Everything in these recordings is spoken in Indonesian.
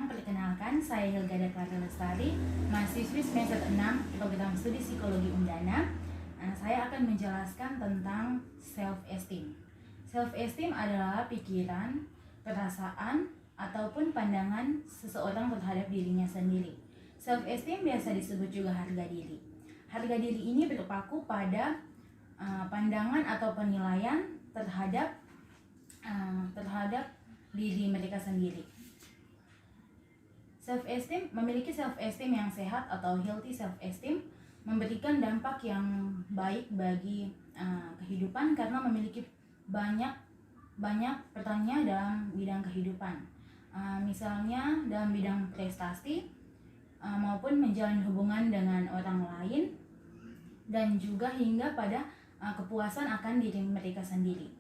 Perkenalkan, saya Hilga Clara Lestari, mahasiswi semester 6 program studi psikologi Undana. Saya akan menjelaskan tentang self-esteem. Self-esteem adalah pikiran, perasaan, ataupun pandangan seseorang terhadap dirinya sendiri. Self-esteem biasa disebut juga harga diri. Harga diri ini berpaku pada pandangan atau penilaian terhadap diri mereka sendiri. Memiliki self-esteem yang sehat atau healthy self-esteem memberikan dampak yang baik bagi kehidupan karena memiliki banyak perannya dalam bidang kehidupan. Misalnya dalam bidang prestasi maupun menjalin hubungan dengan orang lain, dan juga hingga pada kepuasan akan diri mereka sendiri.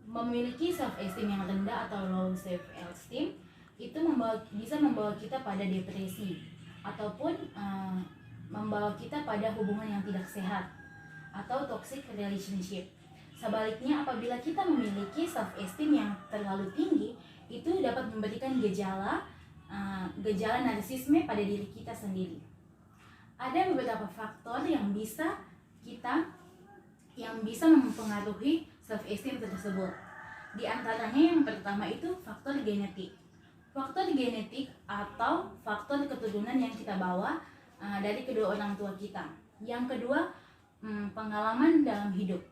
Memiliki self-esteem yang rendah atau low self-esteem itu bisa membawa kita pada depresi ataupun membawa kita pada hubungan yang tidak sehat atau toxic relationship. Sebaliknya, apabila kita memiliki self-esteem yang terlalu tinggi, itu dapat memberikan gejala narsisme pada diri kita sendiri. Ada beberapa faktor yang bisa mempengaruhi self-esteem tersebut. Di antaranya yang pertama itu faktor genetik. Faktor genetik atau faktor keturunan yang kita bawa dari kedua orang tua kita. Yang kedua, pengalaman dalam hidup.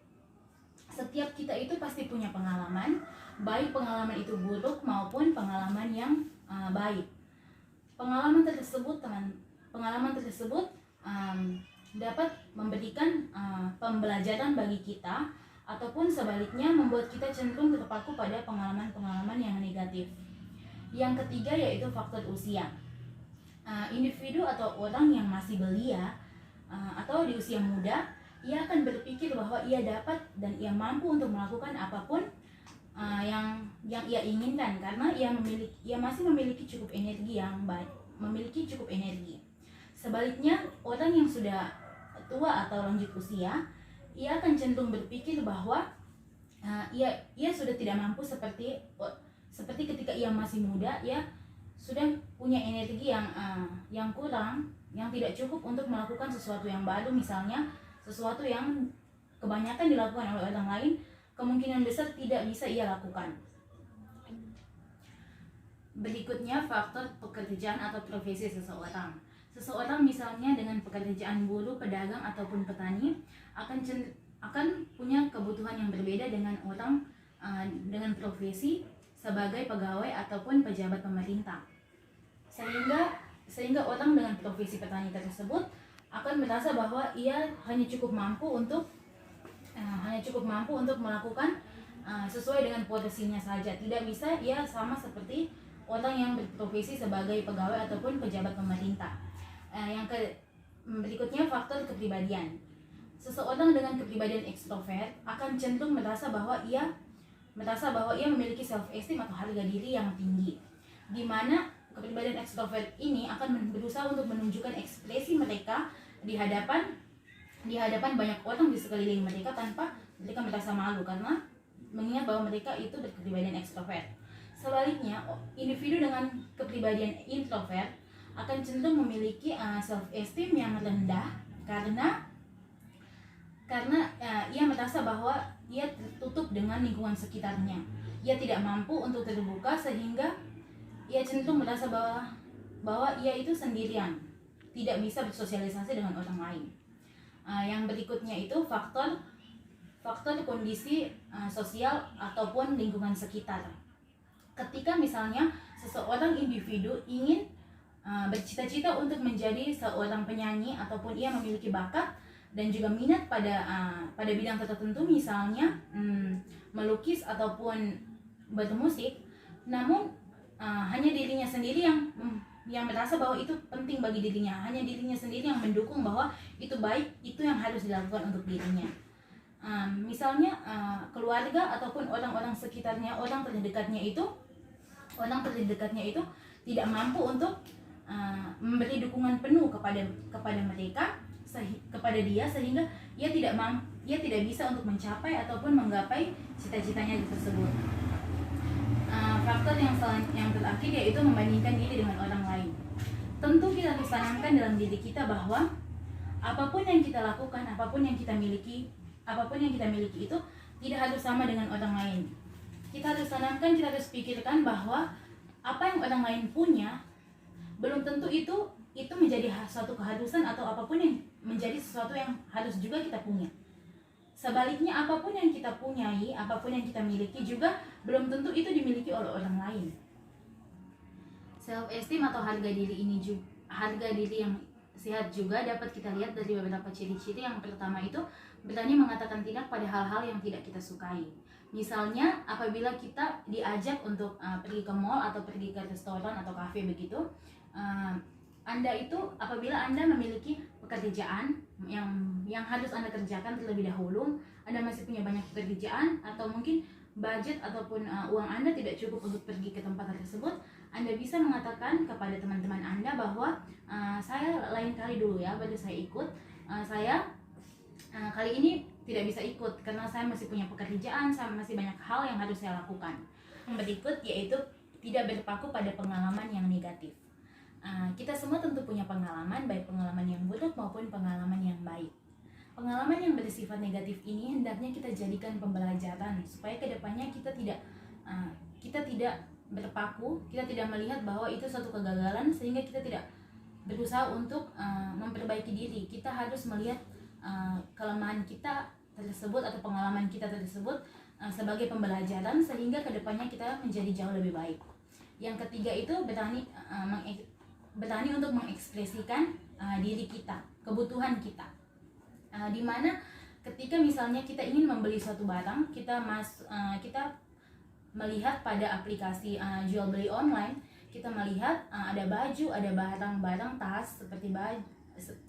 Setiap kita itu pasti punya pengalaman, baik pengalaman itu buruk maupun pengalaman yang baik. Pengalaman tersebut dapat memberikan pembelajaran bagi kita, ataupun sebaliknya membuat kita cenderung terpaku pada pengalaman-pengalaman yang negatif. Yang ketiga yaitu faktor usia. Individu atau orang yang masih belia atau di usia muda, ia akan berpikir bahwa ia dapat dan ia mampu untuk melakukan apapun yang ia inginkan karena ia masih memiliki cukup energi Sebaliknya, orang yang sudah tua atau lanjut usia, ia akan cenderung berpikir bahwa ia sudah tidak mampu seperti ketika ia masih muda. Ia sudah punya energi yang kurang, yang tidak cukup untuk melakukan sesuatu yang baru, misalnya sesuatu yang kebanyakan dilakukan oleh orang lain, kemungkinan besar tidak bisa ia lakukan. Berikutnya, faktor pekerjaan atau profesi seseorang. Seseorang misalnya dengan pekerjaan buruh, pedagang, ataupun petani akan punya kebutuhan yang berbeda dengan orang dengan profesi sebagai pegawai ataupun pejabat pemerintah. Sehingga orang dengan profesi petani tersebut akan merasa bahwa ia hanya cukup mampu untuk melakukan sesuai dengan porsinya saja. Tidak bisa ia sama seperti orang yang berprofesi sebagai pegawai ataupun pejabat pemerintah. Berikutnya, faktor kepribadian. Seseorang dengan kepribadian ekstrovert akan cenderung merasa bahwa ia memiliki self-esteem atau harga diri yang tinggi, di mana kepribadian ekstrovert ini akan berusaha untuk menunjukkan ekspresi mereka di hadapan banyak orang di sekeliling mereka tanpa mereka merasa malu karena mengingat bahwa mereka itu berkepribadian ekstrovert. Sebaliknya, individu dengan kepribadian introvert akan cenderung memiliki self-esteem yang rendah karena ia merasa bahwa ia tertutup dengan lingkungan sekitarnya. Ia tidak mampu untuk terbuka sehingga ia cenderung merasa bahwa ia itu sendirian, tidak bisa bersosialisasi dengan orang lain. Yang berikutnya itu faktor kondisi sosial ataupun lingkungan sekitar. Ketika misalnya seseorang individu ingin bercita-cita untuk menjadi seorang penyanyi ataupun ia memiliki bakat dan juga minat pada bidang tertentu, misalnya melukis ataupun bermusik, namun hanya dirinya sendiri yang merasa bahwa itu penting bagi dirinya, hanya dirinya sendiri yang mendukung bahwa itu baik, itu yang harus dilakukan untuk dirinya. Misalnya keluarga ataupun orang-orang sekitarnya, orang terdekatnya itu tidak mampu untuk memberi dukungan penuh kepada mereka, kepada dia, sehingga ia tidak bisa untuk mencapai ataupun menggapai cita-citanya tersebut. faktor yang terakhir yaitu membandingkan diri dengan orang lain. Tentu kita harus tanamkan dalam diri kita bahwa apapun yang kita lakukan, apapun yang kita miliki itu tidak harus sama dengan orang lain. Kita harus tanamkan, kita harus pikirkan bahwa apa yang orang lain punya belum tentu itu menjadi suatu keharusan atau apapun yang menjadi sesuatu yang harus juga kita punya. Sebaliknya, apapun yang kita punyai, apapun yang kita miliki juga belum tentu itu dimiliki oleh orang lain. Self esteem atau harga diri yang sehat juga dapat kita lihat dari beberapa ciri-ciri. Yang pertama itu berani mengatakan tidak pada hal-hal yang tidak kita sukai. Misalnya apabila kita diajak untuk pergi ke mall atau pergi ke restoran atau kafe begitu, apabila Anda memiliki pekerjaan yang harus Anda kerjakan terlebih dahulu, Anda masih punya banyak pekerjaan atau mungkin budget ataupun uang Anda tidak cukup untuk pergi ke tempat tersebut, Anda bisa mengatakan kepada teman-teman Anda bahwa saya lain kali dulu ya, baru saya ikut, saya kali ini tidak bisa ikut karena saya masih punya pekerjaan, saya masih banyak hal yang harus saya lakukan. Yang berikut yaitu tidak berpaku pada pengalaman yang negatif. Kita semua tentu punya pengalaman, baik pengalaman yang buruk maupun pengalaman yang baik. Pengalaman yang bersifat negatif ini hendaknya kita jadikan pembelajaran supaya kedepannya kita tidak berpaku, kita tidak melihat bahwa itu suatu kegagalan sehingga kita tidak berusaha untuk memperbaiki diri. Kita harus melihat kelemahan kita tersebut atau pengalaman kita tersebut sebagai pembelajaran sehingga kedepannya kita menjadi jauh lebih baik. Yang ketiga itu berani untuk mengekspresikan diri kita, kebutuhan kita. Di mana ketika misalnya kita ingin membeli suatu barang, kita melihat pada aplikasi jual beli online, kita melihat ada baju, ada barang-barang tas seperti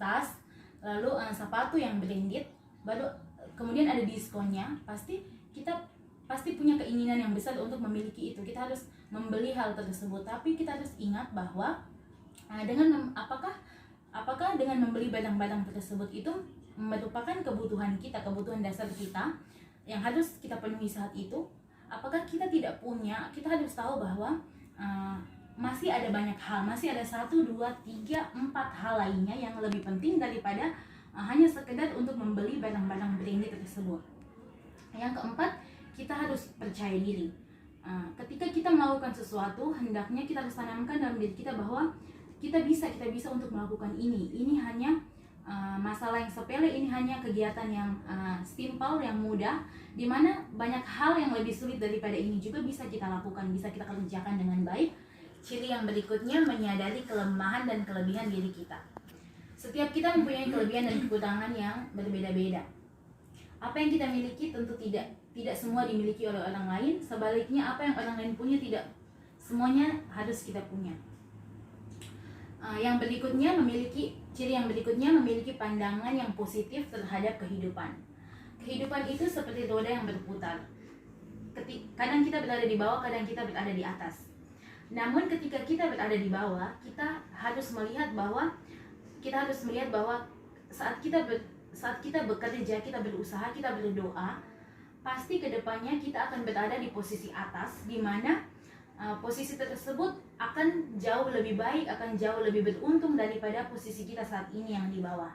tas, lalu sepatu yang branded, baru kemudian ada diskonnya, kita pasti punya keinginan yang besar untuk memiliki itu. Kita harus membeli hal tersebut, tapi kita harus ingat bahwa apakah dengan membeli barang-barang tersebut itu merupakan kebutuhan kita, kebutuhan dasar kita yang harus kita penuhi saat itu. Apakah kita tidak punya, kita harus tahu bahwa masih ada banyak hal, masih ada 1, 2, 3, 4 hal lainnya yang lebih penting daripada hanya sekedar untuk membeli barang-barang branded tersebut. Yang keempat, kita harus percaya diri. Ketika kita melakukan sesuatu, hendaknya kita harus tanamkan dalam diri kita bahwa kita bisa untuk melakukan ini. Ini hanya masalah yang sepele, ini hanya kegiatan yang simpel, yang mudah, di mana banyak hal yang lebih sulit daripada ini juga bisa kita lakukan, bisa kita kerjakan dengan baik. Ciri yang berikutnya, menyadari kelemahan dan kelebihan diri kita. Setiap kita mempunyai kelebihan dan kekurangan yang berbeda-beda. Apa yang kita miliki tentu tidak semua dimiliki oleh orang lain. Sebaliknya, apa yang orang lain punya tidak semuanya harus kita punya. Ciri yang berikutnya memiliki pandangan yang positif terhadap kehidupan. Kehidupan itu seperti roda yang berputar. Kadang kita berada di bawah, kadang kita berada di atas. Namun ketika kita berada di bawah, kita harus melihat bahwa saat kita bekerja, kita berusaha, kita berdoa, pasti kedepannya kita akan berada di posisi atas, di mana posisi tersebut akan jauh lebih baik, akan jauh lebih beruntung daripada posisi kita saat ini yang di bawah.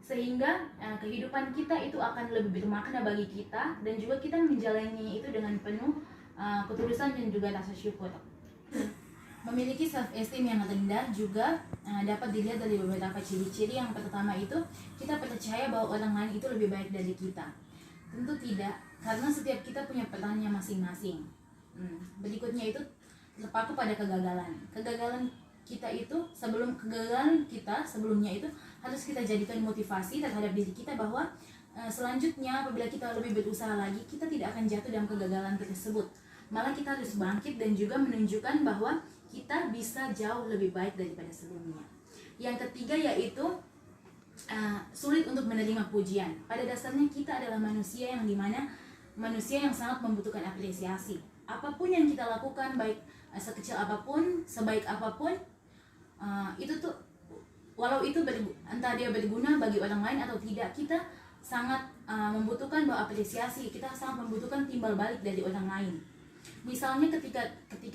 Sehingga kehidupan kita itu akan lebih bermakna bagi kita, dan juga kita menjalaninya itu dengan penuh ketulusan dan juga rasa syukur. Memiliki self esteem yang rendah juga dapat dilihat dari beberapa ciri-ciri. Yang pertama itu, kita percaya bahwa orang lain itu lebih baik dari kita. Tentu tidak, karena setiap kita punya perannya masing-masing. Berikutnya itu terpaku pada kegagalan. Kegagalan kita itu sebelumnya itu harus kita jadikan motivasi terhadap diri kita bahwa selanjutnya apabila kita lebih berusaha lagi, kita tidak akan jatuh dalam kegagalan tersebut. Malah kita harus bangkit dan juga menunjukkan bahwa kita bisa jauh lebih baik daripada sebelumnya. Yang ketiga yaitu sulit untuk menerima pujian. Pada dasarnya kita adalah manusia yang sangat membutuhkan apresiasi. Apapun yang kita lakukan, baik sekecil apapun, sebaik apapun, itu tuh walau itu entah dia berguna bagi orang lain atau tidak, kita sangat membutuhkan bahwa apresiasi, kita sangat membutuhkan timbal balik dari orang lain. Misalnya ketika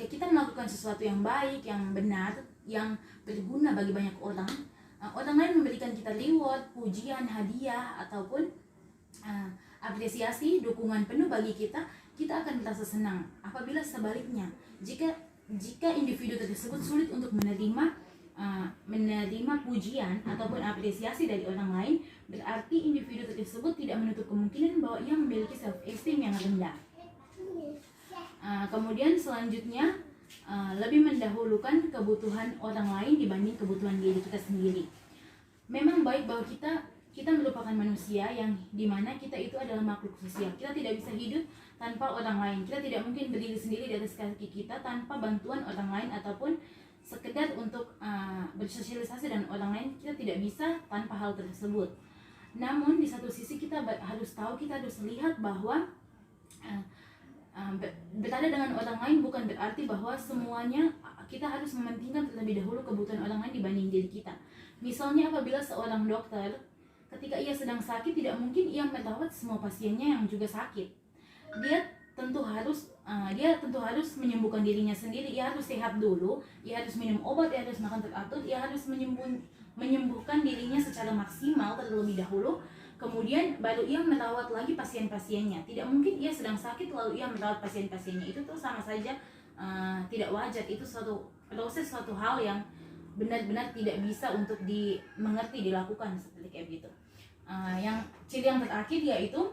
kita melakukan sesuatu yang baik, yang benar, yang berguna bagi banyak orang, orang lain memberikan kita reward, pujian, hadiah, ataupun apresiasi, dukungan penuh bagi kita, kita akan merasa senang. Apabila sebaliknya, jika individu tersebut sulit untuk menerima pujian ataupun apresiasi dari orang lain, berarti individu tersebut tidak menutup kemungkinan bahwa ia memiliki self esteem yang rendah. Kemudian selanjutnya, lebih mendahulukan kebutuhan orang lain dibanding kebutuhan diri kita sendiri. Memang baik bahwa kita merupakan manusia yang dimana kita itu adalah makhluk sosial. Kita tidak bisa hidup tanpa orang lain. Kita tidak mungkin berdiri sendiri di atas kaki kita tanpa bantuan orang lain, ataupun sekedar untuk bersosialisasi dengan orang lain. Kita tidak bisa tanpa hal tersebut. Namun di satu sisi kita harus tahu, kita harus lihat bahwa berada dengan orang lain bukan berarti bahwa semuanya kita harus mementingkan terlebih dahulu kebutuhan orang lain dibanding diri kita. Misalnya apabila seorang dokter ketika ia sedang sakit, tidak mungkin ia merawat semua pasiennya yang juga sakit. Dia tentu harus menyembuhkan dirinya sendiri. Ia harus sehat dulu, ia harus minum obat, ia harus makan teratur, ia harus menyembuhkan dirinya secara maksimal terlebih dahulu. Kemudian baru ia merawat lagi pasien-pasiennya. Tidak mungkin ia sedang sakit lalu ia merawat pasien-pasiennya. Itu tuh sama saja tidak wajar. Itu suatu hal yang benar-benar tidak bisa untuk dimengerti, dilakukan seperti kayak gitu. Yang ciri yang terakhir yaitu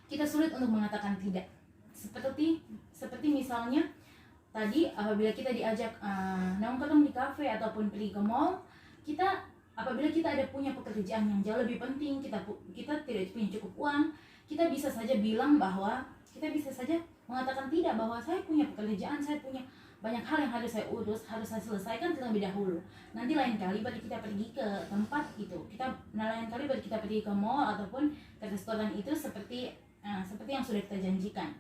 kita sulit untuk mengatakan tidak. Seperti misalnya tadi, apabila kita diajak nongkrong di kafe ataupun pergi ke mall, apabila kita ada punya pekerjaan yang jauh lebih penting, kita tidak punya cukup uang, kita bisa saja mengatakan tidak, bahwa saya punya pekerjaan, saya punya banyak hal yang harus saya urus, harus saya selesaikan terlebih dahulu. Nanti lain kali baru kita pergi ke tempat itu. Lain kali baru kita pergi ke mall ataupun ke restoran itu seperti yang sudah kita janjikan.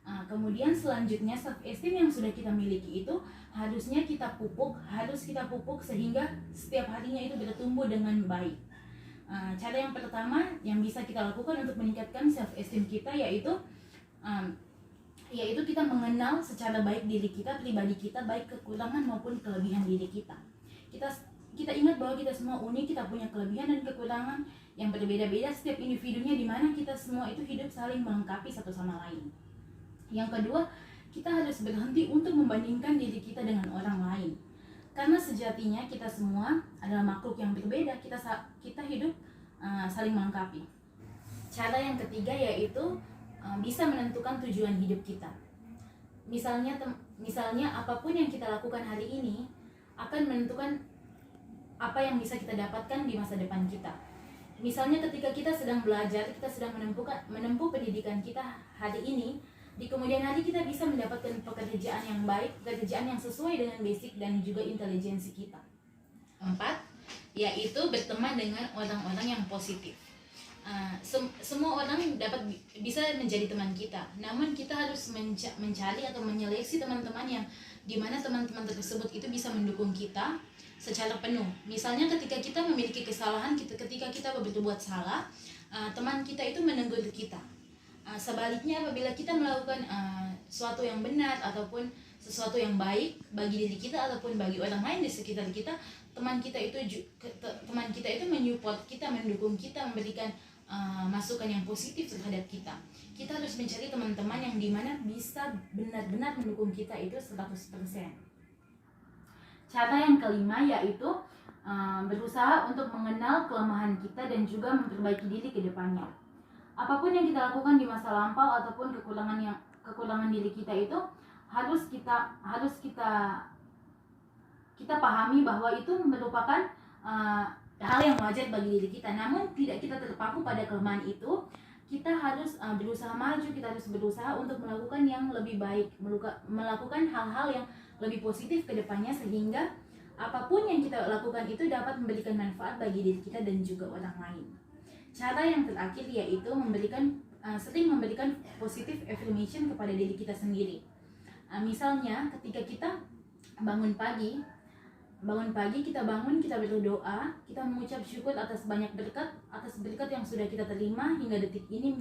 Kemudian selanjutnya, self esteem yang sudah kita miliki itu harus kita pupuk sehingga setiap harinya itu bertumbuh dengan baik. Cara yang pertama yang bisa kita lakukan untuk meningkatkan self esteem kita yaitu kita mengenal secara baik diri kita, pribadi kita, baik kekurangan maupun kelebihan diri kita. Kita ingat bahwa kita semua unik, kita punya kelebihan dan kekurangan yang berbeda-beda setiap individunya, di mana kita semua itu hidup saling melengkapi satu sama lain. Yang kedua, kita harus berhenti untuk membandingkan diri kita dengan orang lain. Karena sejatinya kita semua adalah makhluk yang berbeda, kita hidup saling melengkapi. Cara yang ketiga yaitu bisa menentukan tujuan hidup kita. Misalnya apapun yang kita lakukan hari ini akan menentukan apa yang bisa kita dapatkan di masa depan kita. Misalnya ketika kita sedang belajar, kita sedang menempuh pendidikan kita hari ini, di kemudian hari kita bisa mendapatkan pekerjaan yang baik, pekerjaan yang sesuai dengan basic dan juga intelijensi kita. 4, yaitu berteman dengan orang-orang yang positif. Semua orang bisa menjadi teman kita, namun kita harus mencari atau menyeleksi teman-teman yang dimana teman-teman tersebut itu bisa mendukung kita secara penuh. Misalnya ketika kita memiliki kesalahan, ketika kita berbuat salah, teman kita itu menegur kita. Sebaliknya apabila kita melakukan sesuatu yang benar ataupun sesuatu yang baik bagi diri kita ataupun bagi orang lain di sekitar kita, teman kita itu menyupport kita, mendukung kita, memberikan masukan yang positif terhadap kita. Kita harus mencari teman-teman yang dimana bisa benar-benar mendukung kita itu 100%. Cara yang kelima yaitu berusaha untuk mengenal kelemahan kita dan juga memperbaiki diri ke depannya. Apapun yang kita lakukan di masa lampau ataupun kekurangan diri kita itu harus kita pahami bahwa itu merupakan hal yang wajar bagi diri kita. Namun tidak kita terpaku pada kelemahan itu. Kita harus berusaha maju, kita harus berusaha untuk melakukan yang lebih baik, melakukan hal-hal yang lebih positif ke depannya, sehingga apapun yang kita lakukan itu dapat memberikan manfaat bagi diri kita dan juga orang lain. Cara yang terakhir yaitu sering memberikan positive affirmation kepada diri kita sendiri. Misalnya ketika kita bangun pagi kita berdoa, kita mengucap syukur atas banyak berkat yang sudah kita terima hingga detik ini,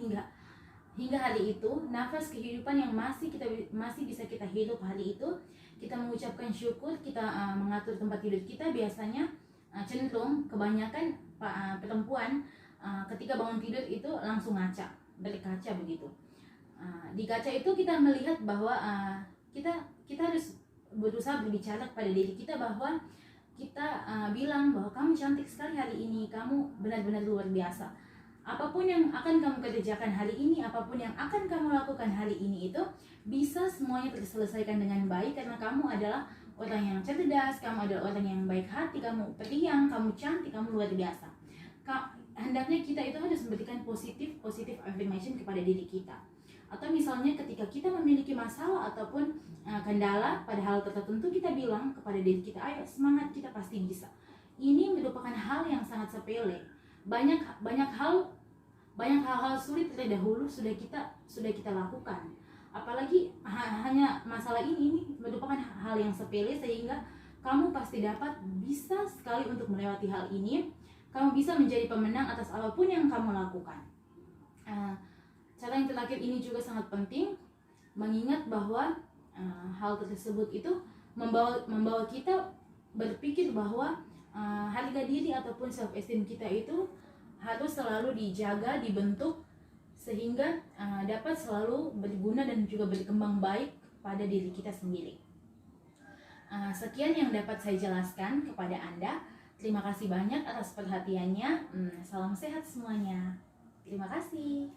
hingga hari itu, nafas kehidupan yang masih bisa kita hidup hari itu, kita mengucapkan syukur, kita mengatur tempat tidur kita. Biasanya cenderung kebanyakan perempuan ketika bangun tidur itu langsung balik kaca begitu. Di kaca itu kita melihat bahwa kita harus berusaha berbicara pada diri kita bahwa kita bilang bahwa kamu cantik sekali hari ini, kamu benar-benar luar biasa. Apapun yang akan kamu kerjakan hari ini, apapun yang akan kamu lakukan hari ini itu bisa semuanya terselesaikan dengan baik karena kamu adalah orang yang cerdas, kamu adalah orang yang baik hati, kamu periang, kamu cantik, kamu luar biasa. Hendaknya kita itu harus memberikan positif affirmation kepada diri kita. Atau misalnya ketika kita memiliki masalah ataupun kendala pada hal tertentu, kita bilang kepada diri kita, ayo semangat, kita pasti bisa. Ini merupakan hal yang sangat sepele. Banyak hal-hal sulit terdahulu sudah kita lakukan. Apalagi hanya masalah ini merupakan hal yang sepele sehingga kamu pasti bisa sekali untuk melewati hal ini. Kamu bisa menjadi pemenang atas apapun yang kamu lakukan. Cara yang terakhir ini juga sangat penting, mengingat bahwa hal tersebut itu membawa kita berpikir bahwa harga diri ataupun self esteem kita itu harus selalu dijaga, dibentuk sehingga dapat selalu berguna dan juga berkembang baik pada diri kita sendiri. Sekian yang dapat saya jelaskan kepada Anda. Terima kasih banyak atas perhatiannya. Salam sehat semuanya. Terima kasih.